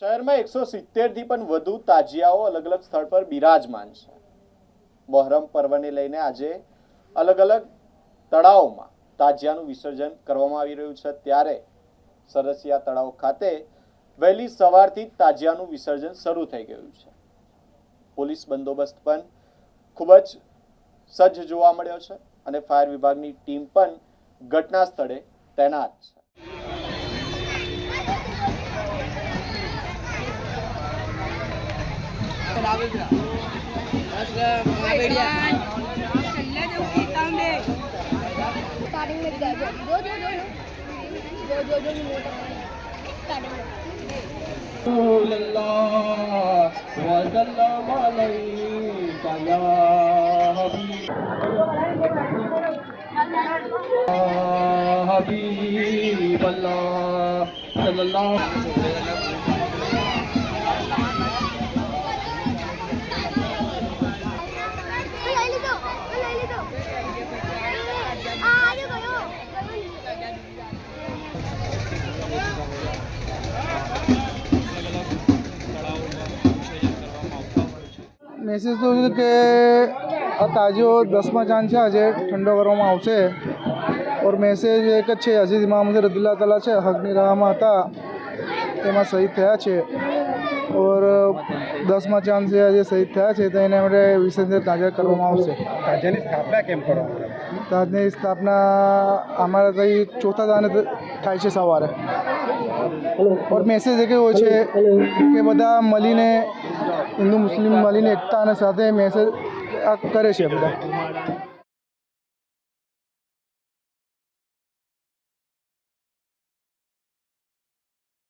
શહેરમાં 170 થી પણ વધુ તાજિયાઓ અલગ અલગ સ્થળ પર બિરાજમાન છે। મોહરમ પર્વને લઈને આજે અલગ અલગ તળાવોમાં તાજિયાનું વિસર્જન કરવામાં આવી રહ્યું છે। ત્યારે સરસિયા તળાવ ખાતે વહેલી સવારથી તાજિયાનું વિસર્જન શરૂ થઈ ગયું છે। પોલીસ બંદોબસ્ત પણ ખૂબ જ સજ્જ જોવા મળ્યો છે અને ફાયર વિભાગની ટીમ પણ ઘટના સ્થળે તૈનાત છે। મેસેજ તો છે કે આ તાજો 10મા ચાંદ છે, આજે ઠંડો કરવામાં આવશે। ઓર મેસેજ એક જ છે, અઝીઝ ઇમામ રદિલ્લાહ તાલા છે, હકની રાહમાં હતા, તેમાં શહીદ થયા છે। ઓર 10મા ચાંદ છે, આજે શહીદ થયા છે, તો એને માટે વિસર્જન તાજા કરવામાં આવશે। તાજાની સ્થાપના કેમ કરવામાં આવે? તાજની સ્થાપના અમારા ત્યાં ચોથા દાને થાય છે સવારે। ઓર મેસેજ એક હોય છે કે બધા મળીને, હિન્દુ મુસ્લિમ મળીને એકતા અને સાથે મેસેજ કરે છે બધા।